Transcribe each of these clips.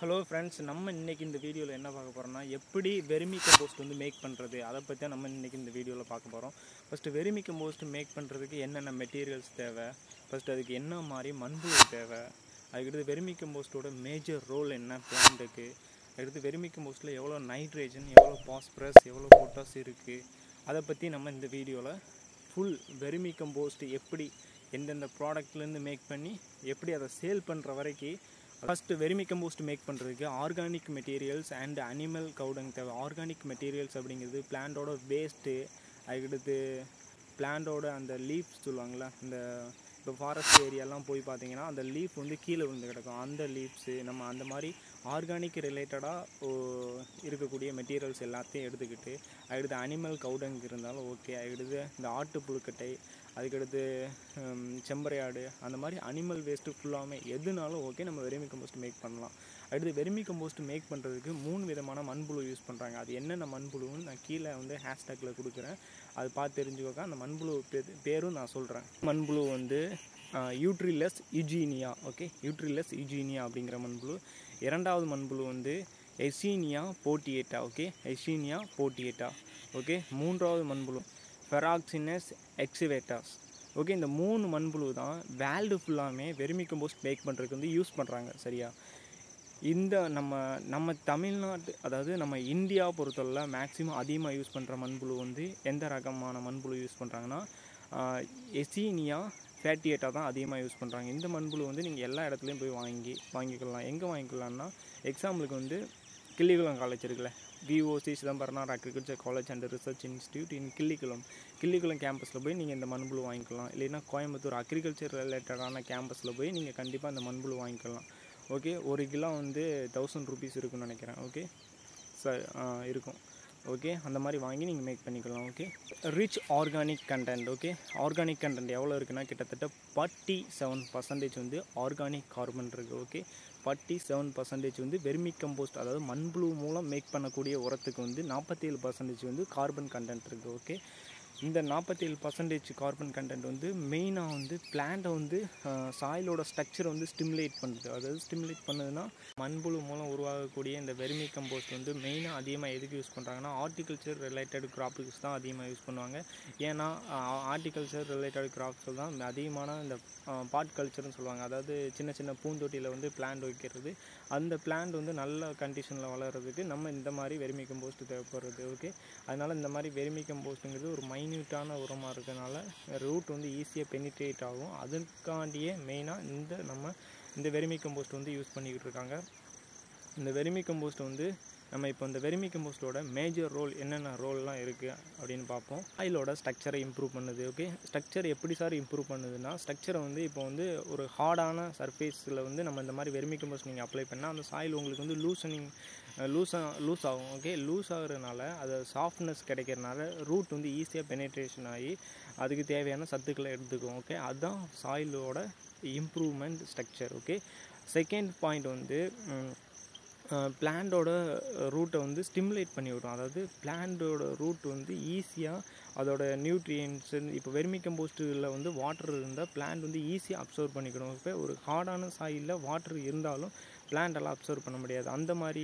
Hello friends, நம்ம இன்றைக்கி இந்த வீடியோவில் என்ன பார்க்க போகிறோம்னா, எப்படி வெர்மி கம்போஸ்ட் வந்து மேக் பண்ணுறது, அதை பற்றி தான் நம்ம இன்றைக்கி இந்த வீடியோவில் பார்க்க போகிறோம். ஃபஸ்ட்டு வெர்மி கம்போஸ்ட் மேக் பண்ணுறதுக்கு என்னென்ன மெட்டீரியல்ஸ் தேவை, ஃபஸ்ட்டு அதுக்கு என்ன மாதிரி மண்புழு தேவை, அதுக்கடுத்து வெர்மி கம்போஸ்ட்டோட மேஜர் ரோல் என்ன பிளான்ட்டுக்கு, அதுக்கடுத்து வெர்மி கம்போஸ்ட்டில் எவ்வளோ நைட்ரேஜன், எவ்வளோ பாஸ்பரஸ், எவ்வளோ பொட்டாஸ் இருக்குது, அதை பற்றி நம்ம இந்த வீடியோவில் ஃபுல் வெர்மி கம்போஸ்ட் எப்படி எந்தெந்த ப்ராடக்ட்லேருந்து மேக் பண்ணி எப்படி அதை சேல் பண்ணுற வரைக்கும். ஃபஸ்ட்டு வெர்மி கம்போஸ்ட் மேக் பண்ணுறதுக்கு organic materials and animal cow dung தேவை. ஆர்கானிக் மெட்டீரியல்ஸ் அப்படிங்கிறது பிளான்ட்டோட வேஸ்ட்டு, அதுக்கடுத்து பிளான்ட்டோட அந்த லீஃப் சொல்லுவாங்களே, இந்த இப்போ ஃபாரஸ்ட் ஏரியாலாம் போய் பார்த்தீங்கன்னா அந்த லீஃப் வந்து கீழே விழுந்து கிடக்கும். அந்த லீஃப்ஸு நம்ம அந்த மாதிரி ஆர்கானிக் ரிலேட்டடாக இருக்கக்கூடிய மெட்டீரியல்ஸ் எல்லாத்தையும் எடுத்துக்கிட்டு, அதுக்கடுத்து அனிமல் கவுடங் இருந்தாலும் ஓகே, அதுக்கடுத்து இந்த ஆட்டு புழுக்கட்டை, அதுக்கடுத்து செம்பரையாடு, அந்த மாதிரி அனிமல் வேஸ்ட்டு ஃபுல்லாமே எதுனாலும் ஓகே, நம்ம வெர்மி கம்போஸ்ட் மேக் பண்ணலாம். அடுத்து வெர்மி கம்போஸ்ட் மேக் பண்ணுறதுக்கு 3 விதமான மண்புழு யூஸ் பண்ணுறாங்க. அது என்னென்ன மண்புழுன்னு நான் கீழே வந்து ஹேஷ்டேக்கில் கொடுக்குறேன், அது பார்த்து தெரிஞ்சுக்கோங்க. அந்த மண்புழு பேரும் நான் சொல்கிறேன். மண்புழு வந்து Eudrilus Eugenia, okay, Eudrilus Eugenia அப்படிங்கிற மண்புழு. இரண்டாவது மண்புழு வந்து எசீனியா போட்டியேட்டா, ஓகே, எசீனியா போட்டியேட்டா, ஓகே. மூன்றாவது மண்புழு ஃபெராக்சினஸ் எக்ஸிவேட்டாஸ், ஓகே. இந்த 3 மண்புழு தான் வேர்ல்டு ஃபுல்லாமே வெர்மி கம்போஸ்ட் மேக் பண்ணுறதுக்கு வந்து யூஸ் பண்ணுறாங்க, சரியா. இந்த நம்ம தமிழ்நாட்டு, அதாவது நம்ம இந்தியா பொறுத்தவரை மேக்ஸிமம் அதிகமாக யூஸ் பண்ணுற மண்புழு வந்து எந்த ரகமான மண்புழு யூஸ் பண்ணுறாங்கன்னா எசீனியா ஃபேட்டியேட்டா தான் அதிகமாக யூஸ் பண்ணுறாங்க. இந்த மண்புழு வந்து நீங்கள் எல்லா இடத்துலையும் போய் வாங்கிக்கலாம். எங்கே வாங்கிக்கலாம்னா, எக்ஸாம்பிளுக்கு வந்து கிள்ளிக்குளம் காலேஜ் இருக்குல்ல, VOC Chidambaranar agriculture college and research institute in Killikulam கேம்பஸில் போய் நீங்கள் இந்த மண்புழு வாங்கிக்கலாம். இல்லைன்னா கோயம்புத்தூர் அக்ரிகல்ச்சர் ரிலேட்டடான கேம்பஸில் போய் நீங்கள் கண்டிப்பாக இந்த மண்புழு வாங்கிக்கலாம், ஓகே. 1 கிலோ வந்து 1000 ரூபீஸ் இருக்குன்னு நினைக்கிறேன், ஓகே சார், இருக்கும், ஓகே. அந்த மாதிரி வாங்கி நீங்கள் மேக் பண்ணிக்கலாம், okay. Rich organic content, okay. Organic content எவ்வளோ இருக்குன்னா, கிட்டத்தட்ட 47% வந்து ஆர்கானிக் கார்பன் இருக்குது, ஓகே. 47% வந்து வெர்மி கம்போஸ்ட், அதாவது மண்புழு மூலம் மேக் பண்ணக்கூடிய உரத்துக்கு வந்து 47% வந்து கார்பன் கண்டென்ட் இருக்குது, ஓகே. இந்த 47% கார்பன் கண்டென்ட் வந்து மெயினாக வந்து பிளான்ட்டை வந்து சாயிலோட ஸ்ட்ரக்சரை வந்து ஸ்டிமுலேட் பண்ணுது. அதாவது ஸ்டிமுலேட் பண்ணுதுன்னா, மண்புழு மூலம் உருவாகக்கூடிய இந்த வெர்மி கம்போஸ்ட் வந்து மெயினாக அதிகமாக எதுக்கு யூஸ் பண்ணுறாங்கன்னா, ஹார்டிகல்ச்சர் ரிலேட்டட் கிராப்ஸுக்கு தான் அதிகமாக யூஸ் பண்ணுவாங்க. ஏன்னா ஹார்டிகல்ச்சர் ரிலேட்டட் கிராப்ஸில் தான் அதிகமான இந்த பாட் கல்ச்சர்னு சொல்லுவாங்க. அதாவது சின்ன சின்ன பூந்தொட்டியில் வந்து பிளான்ட் வைக்கிறது, அந்த பிளான்ட் வந்து நல்ல கண்டிஷனில் வளர்கிறதுக்கு நம்ம இந்த மாதிரி வெர்மி கம்போஸ்ட் தேவைப்படுறது, ஓகே. அதனால் இந்த மாதிரி வெர்மி கம்போஸ்ட்டுங்கிறது ஒரு மைன்யூட்டான உரமாக இருக்கிறதுனால ரூட் வந்து ஈஸியாக பெனிட்ரேட் ஆகும். அதுக்காண்டியே மெயினாக இந்த வெர்மி கம்போஸ்ட் வந்து யூஸ் பண்ணிக்கிட்டு இருக்காங்க. இந்த வெர்மி கம்போஸ்ட் வந்து நம்ம இப்போ இந்த வெர்மி கம்போஸ்ட்டோட மேஜர் ரோல் என்னென்ன ரோல்லாம் இருக்குது அப்படின்னு பார்ப்போம். சாயிலோட ஸ்ட்ரக்சரை இம்ப்ரூவ் பண்ணுது, ஓகே. ஸ்ட்ரக்சர் எப்படி சார் இம்ப்ரூவ் பண்ணுதுன்னா, ஸ்ட்ரக்சரை வந்து இப்போ வந்து ஒரு ஹார்டான சர்ஃபேஸில் வந்து நம்ம இந்த மாதிரி வெர்மி கம்போஸ்ட் நீங்கள் அப்ளை பண்ணால் அந்த சாயில் உங்களுக்கு வந்து லூஸ் ஆகும், ஓகே. லூஸ் ஆகுறதுனால அது சாஃப்ட்னஸ் கிடைக்கிறதுனால ரூட் வந்து ஈஸியாக பெனிட்ரேஷன் ஆகி அதுக்கு தேவையான சத்துக்களை எடுத்துக்கும், ஓகே. அதுதான் சாயிலோட improvement structure, okay. Second point வந்து பிளான்ட்டோட ரூட்டை வந்து ஸ்டிமுலேட் பண்ணி விடும். அதாவது பிளான்ட்டோட ரூட் வந்து ஈஸியாக அதோட நியூட்ரியன்ஸ், இப்போ வெர்மி கம்போஸ்ட்டில் வந்து வாட்டர் இருந்தால் பிளான்ட் வந்து ஈஸியாக அப்சர்வ் பண்ணிக்கணும். இப்போ ஒரு ஹார்டான சாயிலில் வாட்டர் இருந்தாலும் பிளான்ட்டெல்லாம் அப்சர்வ் பண்ண முடியாது. அந்த மாதிரி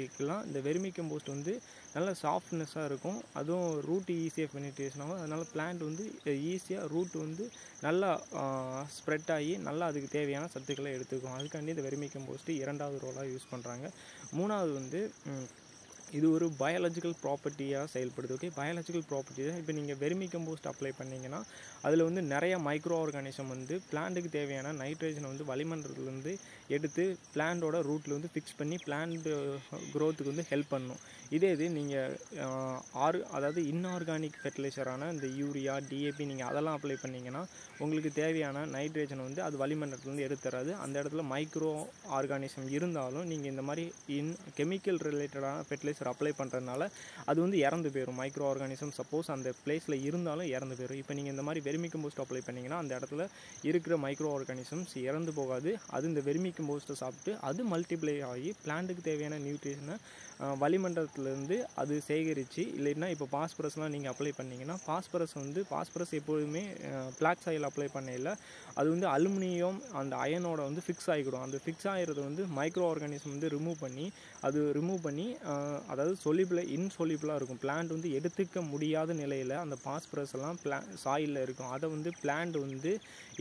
இருக்கலாம். இந்த வெர்மி கம்போஸ்ட் வந்து நல்ல சாஃப்ட்னஸாக இருக்கும், அதுவும் ரூட் ஈஸியாக பெனிட்ரேஷன் ஆகும். அதனால் பிளான்ட் வந்து ஈஸியாக ரூட் வந்து நல்லா ஸ்ப்ரெட் ஆகி நல்லா அதுக்கு தேவையான சத்துக்களை எடுத்துக்கும். அதுக்காண்டி இந்த வெர்மி கம்போஸ்ட் இரண்டாவது ரோலாக யூஸ் பண்ணுறாங்க. மூணாவது வந்து இது ஒரு பயாலஜிக்கல் ப்ராப்பர்ட்டியாக செயல்படுது, ஓகே. பயாலஜிக்கல் ப்ராப்பர்ட்டி தான். இப்போ நீங்கள் வெர்மி கம்போஸ்ட் அப்ளை பண்ணிங்கன்னா அதில் வந்து நிறைய மைக்ரோ ஆர்கானிசம் வந்து பிளான்ட்டுக்கு தேவையான நைட்ரேஜனை வந்து வளிமண்டலத்துலேருந்து எடுத்து பிளான்ட்டோட ரூட்டில் வந்து ஃபிக்ஸ் பண்ணி பிளான்ட் க்ரோத்துக்கு வந்து ஹெல்ப் பண்ணணும். இதே இது நீங்கள் அதாவது இன்ஆர்கானிக் ஃபெர்டிலைசரான இந்த யூரியா, டிஏபி நீங்கள் அதெல்லாம் அப்ளை பண்ணிங்கன்னா உங்களுக்கு தேவையான நைட்ரேஜனை வந்து அது வளிமண்டலத்துலேருந்து எடுத்து தராது. அந்த இடத்துல மைக்ரோ ஆர்கானிசம் இருந்தாலும் நீங்கள் இந்த மாதிரி கெமிக்கல் ரிலேட்டடான ஃபெர்டிலைசர் அப்ளை பண்ணுறதுனால அது வந்து இறந்து போயிடும். மைக்ரோ ஆர்கானிசம் சப்போஸ் அந்த பிளேஸில் இருந்தாலும் இறந்து போயிடும். இப்போ நீங்கள் இந்த மாதிரி வெர்மி கம்போஸ்ட் அப்ளை பண்ணிங்கன்னா அந்த இடத்துல இருக்கிற மைக்ரோ ஆர்கானிசம்ஸ் இறந்து போகாது. அது இந்த வெர்மி கம்போஸ்ட்டை சாப்பிட்டு அது மல்டிப்ளை ஆகி பிளான்ட்டுக்கு தேவையான நியூட்ரிஷனை வளிமண்டலத்திலேருந்து அது சேகரித்து, இல்லைன்னா இப்போ பாஸ்பரஸ்லாம் நீங்கள் அப்ளை பண்ணிங்கன்னா பாஸ்பரஸ் எப்போதுமே பிளாக் சாயில் அப்ளை பண்ணையில் அது வந்து அலுமினியம் அந்த அயனோட வந்து ஃபிக்ஸ் ஆகிடும். அந்த ஃபிக்ஸ் ஆகிறது வந்து மைக்ரோ ஆர்கானிசம் வந்து ரிமூவ் பண்ணி அதாவது இன்சொல்யூபிளாக இருக்கும். பிளான்ட் வந்து எடுத்துக்க முடியாத நிலையில் அந்த பாஸ்பரஸ் எல்லாம் சாயிலில் இருக்கும். அதை வந்து பிளான்ட் வந்து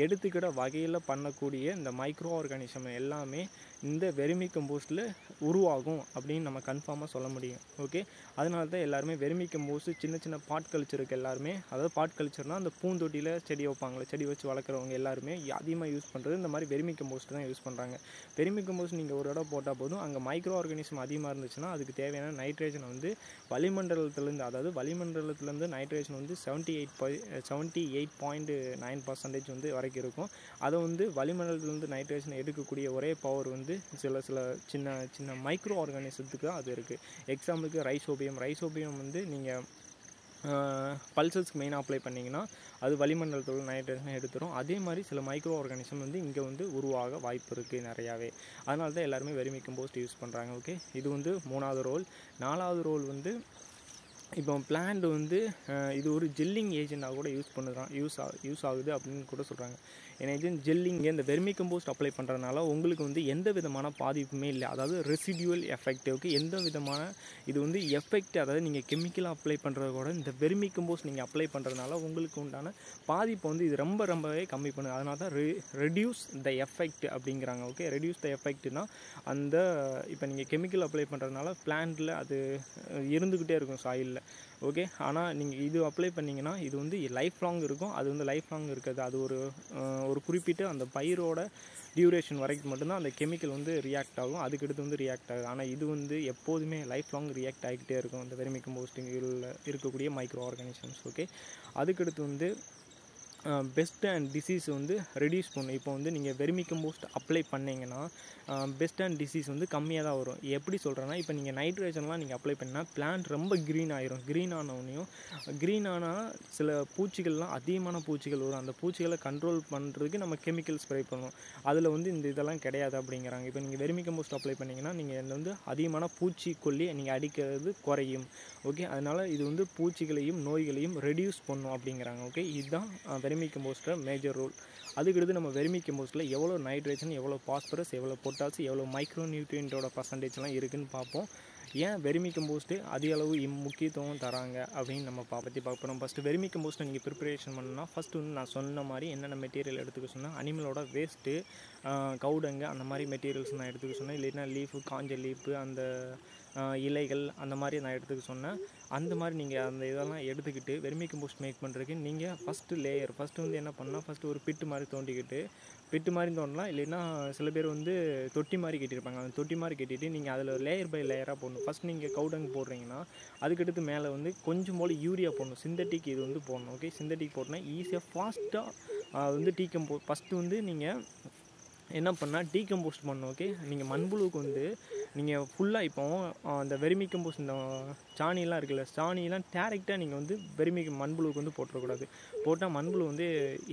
எடுத்துக்கிற வகையில் பண்ணக்கூடிய இந்த மைக்ரோ ஆர்கானிசம் எல்லாமே இந்த வெர்மி கம்போஸ்ட்டில் உருவாகும் அப்படின்னு நம்ம கன்ஃபார்மாக சொல்ல முடியும். ஓகே, அதனால தான் எல்லாருமே வெர்மி கம்போஸ்ட் சின்ன சின்ன பாட் கல்ச்சருக்கு எல்லாருமே, அதாவது பாட் கல்ச்சர்னால் அந்த பூந்தொட்டியில் செடி வைப்பாங்களே, செடி வச்சு வளர்க்குறவங்க எல்லாருமே அதிகமாக யூஸ் பண்ணுறது இந்த மாதிரி வெர்மி கம்போஸ்ட் தான் யூஸ் பண்ணுறாங்க. வெர்மி கம்போஸ்ட் நீங்கள் ஒரு இடம் போட்டால் போதும், அங்கே மைக்ரோ ஆர்கானிசம் அதிகமாக இருந்துச்சுன்னா அதுக்கு தேவையான நைட்ரேஜன் வந்து வளிமண்டலத்திலேருந்து நைட்ரேஜன் வந்து 78.9% வந்து வரைக்கும் இருக்கும். அதை வந்து வளிமண்டலத்திலேருந்து நைட்ரேஜன் எடுக்கக்கூடிய ஒரே பவர் வந்து சில சின்ன சின்ன மைக்ரோ ஆர்கானிசத்துக்கு அது இருக்குது. எக்ஸாம்பிளுக்கு ரைசோபியம் வந்து நீங்கள் பல்சஸ்க்கு மெயினாக அப்ளை பண்ணிங்கன்னா அது வளிமண்டலத்தோட நைட்ரேஜனை எடுத்துரும். அதே மாதிரி சில மைக்ரோ ஆர்கானிசம் வந்து இங்கே வந்து உருவாக வாய்ப்பு இருக்குது நிறையாவே. அதனால தான் எல்லாருமே வெர்மி கம்போஸ்ட் யூஸ் பண்ணுறாங்க. ஓகே, இது வந்து 3வது ரோல். 4வது ரோல் வந்து இப்போ பிளான்ட் வந்து இது ஒரு ஜெல்லிங் ஏஜெண்டாக கூட யூஸ் ஆகுது அப்படின்னு கூட சொல்கிறாங்க. ஜெல்லிங்க இந்த வெர்மி கம்போஸ்ட் அப்ளை பண்ணுறதுனால உங்களுக்கு வந்து எந்த விதமான பாதிப்புமே இல்லை. அதாவது ரெசிடியூவல் எஃபெக்ட். ஓகே, எந்த விதமான இது வந்து எஃபெக்ட், அதாவது நீங்கள் கெமிக்கலாக அப்ளை பண்ணுறத கூட இந்த வெர்மி கம்போஸ்ட் நீங்கள் அப்ளை பண்ணுறதுனால உங்களுக்கு உண்டான பாதிப்பை வந்து இது ரொம்பவே கம்மி பண்ணுது. அதனால தான் ரெடியூஸ் த எஃபெக்ட் அப்படிங்கிறாங்க. ஓகே, ரெடியூஸ் த எஃபெக்ட்னா அந்த இப்போ நீங்கள் கெமிக்கல் அப்ளை பண்ணுறதுனால பிளான்ட்டில் அது இருந்துக்கிட்டே இருக்கும் சாயிலில். ஓகே, ஆனால் நீங்கள் இது அப்ளை பண்ணிங்கன்னா இது வந்து லைஃப் லாங் இருக்கும். அது வந்து லைஃப் லாங் இருக்காது. அது ஒரு குறிப்பிட்ட அந்த பயிரோட டியூரேஷன் வரைக்கும் மட்டும்தான் அந்த கெமிக்கல் வந்து ரியாக்ட் ஆகும். அதுக்கடுத்து வந்து ரியாக்ட் ஆகுது. ஆனால் இது வந்து எப்போதுமே லைஃப் லாங் ரியாக்ட் ஆகிக்கிட்டே இருக்கும் இந்த வெர்மி கம்போஸ்டிங்கில் இருக்கக்கூடிய மைக்ரோ ஆர்கானிசம்ஸ். ஓகே, அதுக்கடுத்து வந்து பெஸ்ட் அண்ட் டிசீஸ் வந்து ரெடியூஸ் பண்ணும். இப்போ வந்து நீங்கள் வெர்மி கம்போஸ்ட் அப்ளை பண்ணிங்கன்னா பெஸ்ட் அண்ட் டிசீஸ் வந்து கம்மியாக தான் வரும். எப்படி சொல்கிறேன்னா, இப்போ நீங்கள் நைட்ரேஜன்லாம் நீங்கள் அப்ளை பண்ணால் பிளான்ட் ரொம்ப க்ரீன் ஆயிரும். க்ரீன் ஆனால் சில பூச்சிகள்லாம் அதிகமான பூச்சிகள் வரும். அந்த பூச்சிகளை கண்ட்ரோல் பண்ணுறதுக்கு நம்ம கெமிக்கல் ஸ்ப்ரே பண்ணுவோம். அதில் வந்து இந்த இதெல்லாம் கிடையாது அப்படிங்கிறாங்க. இப்போ நீங்கள் வெர்மி கம்போஸ்ட் அப்ளை பண்ணிங்கன்னா நீங்கள் வந்து அதிகமான பூச்சிக்கொல்லி நீங்கள் அடிக்கிறது குறையும். ஓகே, அதனால் இது வந்து பூச்சிகளையும் நோய்களையும் ரெடியூஸ் பண்ணும் அப்படிங்கிறாங்க. ஓகே, இதுதான் வெர்மி கம்போஸ்டோட மேஜர் ரோல். அதுக்கடுத்து நம்ம வெர்மி கம்போஸ்ட்டில் எவ்வளோ நைட்ரேஜன், எவ்வளோ பாஸ்பரஸ், எவ்வளோ பொட்டாசு, எவ்வளோ மைக்ரோ நியூட்ரியன்ட்டோட பர்சன்டேஜ்லாம் இருக்குதுன்னு பார்ப்போம். ஏன் வெர்மி கம்போஸ்ட்டு அதிக அளவு முக்கியத்துவம் தராங்க அப்படின்னு நம்ம பற்றி பார்ப்போம். ஃபஸ்ட்டு வெர்மி கம்போஸ்ட்டை நீங்கள் ப்ரிப்பரேஷன் பண்ணணும்னா ஃபஸ்ட்டு வந்து நான் சொன்ன மாதிரி என்னென்ன மெட்டீரியல் எடுத்துக்க சொன்னால் அனிமலோட வேஸ்ட்டு, கவுடங்கு அந்த மாதிரி மெட்டீரியல்ஸ் நான் எடுத்துக்க சொன்னேன். இல்லைன்னா லீஃபு, காஞ்ச லீஃபு, அந்த இலைகள் அந்த மாதிரி நான் எடுத்துக்க சொன்னேன். அந்த மாதிரி நீங்கள் அந்த இதெல்லாம் எடுத்துக்கிட்டு வெர்மி கம்போஸ்ட் மேக் பண்ணுறதுக்கு நீங்கள் ஃபஸ்ட்டு வந்து என்ன பண்ணால் ஃபஸ்ட்டு ஒரு பிட்டு மாதிரி தோண்டலாம். இல்லைன்னா சில பேர் வந்து தொட்டி மாதிரி கட்டியிருப்பாங்க. அந்த தொட்டி மாதிரி கட்டிட்டு நீங்கள் அதில் லேயர் பை லேயராக போடணும். ஃபஸ்ட் நீங்கள் கவுடங்கு போடுறீங்கன்னா அதுக்கடுத்து மேலே வந்து கொஞ்சம் போல் யூரியா போடணும். சிந்தட்டிக் இது வந்து போடணும். ஓகே, சிந்தட்டிக் போட்டோன்னா ஈஸியாக ஃபாஸ்ட்டாக வந்து ஃபஸ்ட்டு வந்து நீங்கள் என்ன பண்ணால் டீகம்போஸ்ட் பண்ணணும். ஓகே, நீங்கள் மண்புழுவுக்கு வந்து நீங்கள் ஃபுல்லாக இப்போ அந்த வெர்மி கம்போஸ்ட் இந்த சாணியெலாம் இருக்குல்ல, சாணியெல்லாம் டேரெக்டாக நீங்கள் வந்து மண்புழுவுக்கு வந்து போட்டுறக்கூடாது. போட்டால் மண்புழு வந்து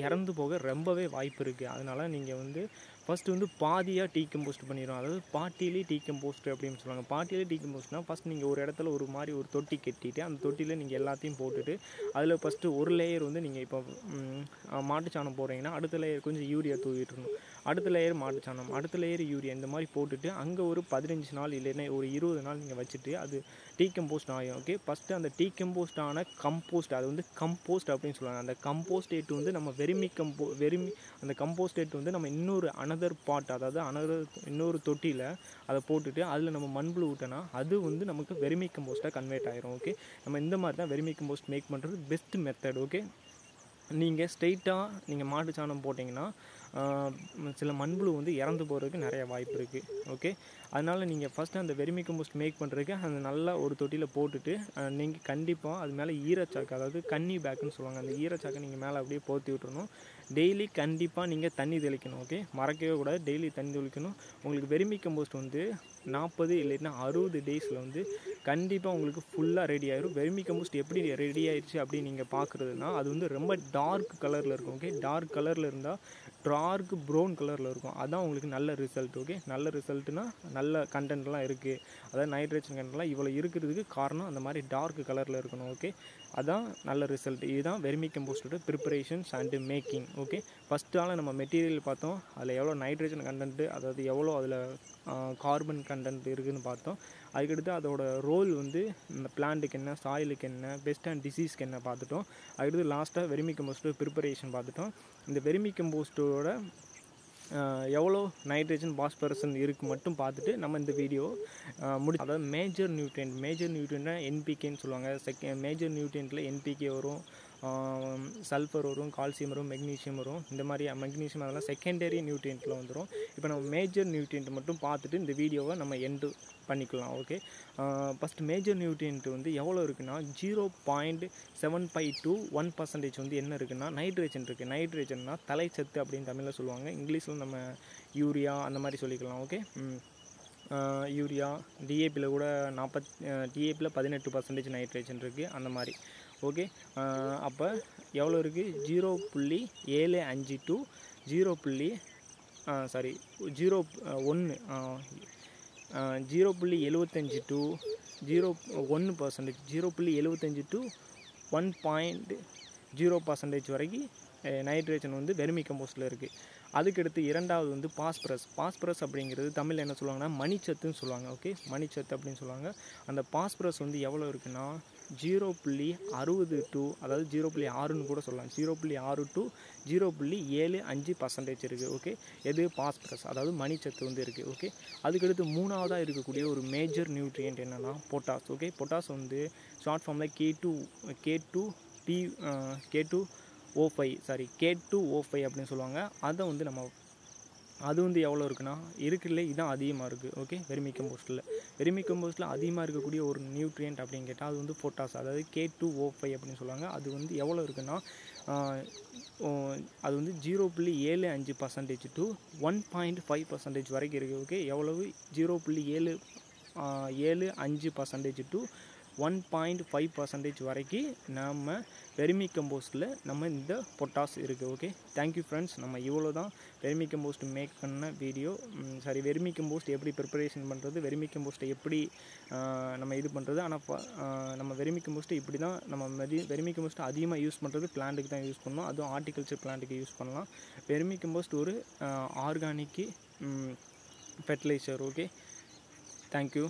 இறந்து போக ரொம்பவே வாய்ப்பு இருக்குது. அதனால் நீங்கள் வந்து ஃபஸ்ட்டு வந்து பாதியாக டீகம்போஸ்ட் பண்ணிடும். அதாவது பார்ட்டிலி டீகம்போஸ்ட் அப்படின்னு சொல்லுவாங்க. பார்ட்டிலி டீகம்போஸ்ட்னால் ஃபஸ்ட் நீங்கள் ஒரு இடத்துல ஒரு மாதிரி ஒரு தொட்டி கட்டிட்டு அந்த தொட்டியில் நீங்கள் எல்லாத்தையும் போட்டுட்டு அதில் ஃபஸ்ட்டு ஒரு லேயர் வந்து நீங்கள் இப்போ மாட்டுச்சாணம் போடுறீங்கன்னா அடுத்த லேயர் கொஞ்சம் யூரியா தூவிட்டுருணும். அடுத்த லேயர் மாட்டுச்சாணம், அடுத்த லேயர் யூரியா, இந்த மாதிரி போட்டுட்டு அங்கே ஒரு 15 நாள் இல்லைன்னா ஒரு 20 நாள் நீங்கள் வச்சுட்டு அது டீகம்போஸ்ட் ஆகும். ஓகே, ஃபஸ்ட்டு அந்த டீகம்போஸ்ட் ஆன கம்போஸ்ட், அது வந்து கம்போஸ்ட் அப்படின்னு சொல்லுவாங்க. அந்த கம்போஸ்டேட் வந்து நம்ம அந்த கம்போஸ்டேட் வந்து நம்ம அனதர் பாட், அதாவது இன்னொரு தொட்டியில் அதை போட்டுட்டு அதில் நம்ம மண்புழு விட்டோன்னா அது வந்து நமக்கு வெர்மி கம்போஸ்ட்டாக கன்வெர்ட் ஆகிரும். ஓகே, நம்ம இந்த மாதிரி தான் வெர்மி கம்போஸ்ட் மேக் பண்ணுறது பெஸ்ட் மெத்தட். ஓகே, நீங்கள் ஸ்ட்ரெயிட்டாக நீங்கள் மாட்டு சாணம் போட்டிங்கன்னா சில மண்புழு வந்து இறந்து போகிறதுக்கு நிறைய வாய்ப்பு இருக்குது. ஓகே, அதனால் நீங்கள் ஃபஸ்ட்டு அந்த வெர்மி கம்போஸ்ட் மேக் பண்ணுறதுக்கு அந்த நல்லா ஒரு தொட்டியில் போட்டுட்டு நீங்கள் கண்டிப்பாக அது மேலே ஈரச்சாக்கு, அதாவது கன்னி பேக்குன்னு சொல்லுவாங்க, அந்த ஈரச்சாக்கை நீங்கள் மேலே அப்படியே போற்றி விட்டுறணும். டெய்லி கண்டிப்பாக நீங்கள் தண்ணி தெளிக்கணும். ஓகே, மறக்கவே கூடாது, டெய்லி தண்ணி தெளிக்கணும். உங்களுக்கு வெர்மி கம்போஸ்ட் வந்து 40 இல்லைன்னா 60 டேஸில் வந்து கண்டிப்பாக உங்களுக்கு ஃபுல்லாக ரெடி ஆகிடும். வெர்மி கம்போஸ்ட் எப்படி ரெடி ஆயிடுச்சு அப்படின்னு நீங்கள் பார்க்குறதுனா அது வந்து ரொம்ப டார்க் கலரில் இருக்கும். ஓகே, டார்க் கலரில் இருந்தால் டார்க் ப்ரௌன் கலரில் இருக்கும். அதுதான் உங்களுக்கு நல்ல ரிசல்ட். ஓகே, நல்ல ரிசல்ட்னா நல்ல கண்டென்ட்லாம் இருக்குது. அதாவது நைட்ரேஜன் கண்டென்ட்லாம் இவ்வளோ இருக்கிறதுக்கு காரணம் அந்த மாதிரி டார்க் கலரில் இருக்கணும். ஓகே, அதான் நல்ல ரிசல்ட். இதுதான் வெர்மி கம்போஸ்டோட ப்ரிப்பரேஷன்ஸ் அண்டு மேக்கிங். ஓகே, ஃபஸ்ட்டால் நம்ம மெட்டீரியல் பார்த்தோம், அதில் எவ்வளோ நைட்ரேஜன் கண்டென்ட்டு, அதாவது எவ்வளோ அதில் கார்பன் கண்டென்ட் இருக்குதுன்னு பார்த்தோம். அதுக்கடுத்து அதோட ரோல் வந்து இந்த பிளான்ட்டுக்கு என்ன, சாயிலுக்கு என்ன, பெஸ்ட் அண்ட் டிசீஸ்க்கு என்ன பார்த்துட்டோம். அதுக்கடுத்து லாஸ்ட்டாக வெர்மி கம்போஸ்டோட ப்ரிப்பரேஷன் பார்த்துட்டோம். இந்த வெர்மி கம்போஸ்டோட எவ்வளோ நைட்ரேஜன் பாஸ்பரஸ் இருக்குது மட்டும் பார்த்துட்டு நம்ம இந்த வீடியோ அதாவது மேஜர் நியூட்ரியன்ட்னா என்பிகேன்னு சொல்லுவாங்க. மேஜர் நியூட்ரியன்ட்டில் என்பிகே வரும், சல்ஃபர் வரும், கால்சியம் வரும், மெக்னீஷியம் வரும். இந்த மாதிரி மெக்னீஷியம் அதெல்லாம் செகண்டரி நியூட்ரியன்ட்டில் வந்துடும். இப்போ நம்ம மேஜர் நியூட்ரியன்ட் மட்டும் பார்த்துட்டு இந்த வீடியோவை நம்ம எண்டு பண்ணிக்கலாம். ஓகே, ஃபஸ்ட் மேஜர் நியூட்ரியன்ட் வந்து எவ்வளோ இருக்குன்னா 0.75 to 1% வந்து என்ன இருக்குன்னா நைட்ரேஜன் இருக்குது. நைட்ரேஜன்னா தலைச்சத்து அப்படின்னு தமிழில் சொல்லுவாங்க. இங்கிலீஷில் நம்ம யூரியா அந்த மாதிரி சொல்லிக்கலாம். ஓகே, யூரியா டிஏபியில் கூட டிஏபியில் 18% நைட்ரேஜன் இருக்குது அந்த மாதிரி. ஓகே, அப்போ எவ்வளோ இருக்குது 0.75 to 0.75 to 0.1%, 0.75 to 1.0% வரைக்கும் நைட்ரேஜன் வந்து வெர்மி கம்போஸ்டில் இருக்குது. அதுக்கடுத்து இரண்டாவது வந்து பாஸ்பரஸ் அப்படிங்கிறது தமிழில் என்ன சொல்லுவாங்கன்னா மணிச்சத்துன்னு சொல்லுவாங்க. ஓகே, மணிச்சத்து அப்படின்னு சொல்லுவாங்க. அந்த பாஸ்பரஸ் வந்து எவ்வளோ இருக்குன்னா 0.60 to, அதாவது 0.6ன்னு கூட சொல்லலாம், 0.6 to 0.75% இருக்குது. ஓகே, எது பாஸ்பரஸ், அதாவது மணிச்சத்து வந்து இருக்குது. ஓகே, அதுக்கடுத்து மூணாவதாக இருக்கக்கூடிய ஒரு மேஜர் நியூட்ரியன்ட் என்னென்னா பொட்டாஸ். ஓகே, பொட்டாஸ் வந்து ஷார்ட் ஃபார்மில் K2O5 அப்படின்னு சொல்லுவாங்க. அதை வந்து அது வந்து எவ்வளோ இருக்குன்னா இருக்குல்ல இதுதான் அதிகமாக இருக்குது. ஓகே, வெர்மி கம்போஸ்ட்டில் அதிகமாக இருக்கக்கூடிய ஒரு நியூட்ரியன்ட் அப்படின்னு கேட்டால் அது வந்து பொட்டாஸ், அதாவது K2O5 அப்படின்னு சொல்லுவாங்க. அது வந்து எவ்வளோ இருக்குன்னா அது வந்து 0.75 to 1.5% வரைக்கும் இருக்குது. ஓகே, எவ்வளவு 0.75 to 1.5% வரைக்கும் நம்ம வெர்மி கம்போஸ்ட்டில் நம்ம இந்த பொட்டாஸ் இருக்குது. Okay, thank you friends. நம்ம இவ்வளோ தான் வெர்மி கம்போஸ்ட் மேக் பண்ண வீடியோ. வெர்மி கம்போஸ்ட் எப்படி ப்ரிப்பரேஷன் பண்ணுறது, வெர்மி கம்போஸ்ட்டை எப்படி நம்ம இது பண்ணுறது. ஆனால் நம்ம வெர்மி கம்போஸ்ட்டை இப்படி தான் நம்ம வெர்மி கம்போஸ்ட்டை அதிகமாக யூஸ் பண்ணுறது பிளான்ட்டுக்கு தான் யூஸ் பண்ணணும். அதுவும் ஹார்டிகல்ச்சர் பிளான்ட்டுக்கு யூஸ் பண்ணலாம். வெர்மி கம்போஸ்ட் ஒரு ஆர்கானிக் ஃபெர்டிலைசர். Okay, thank you.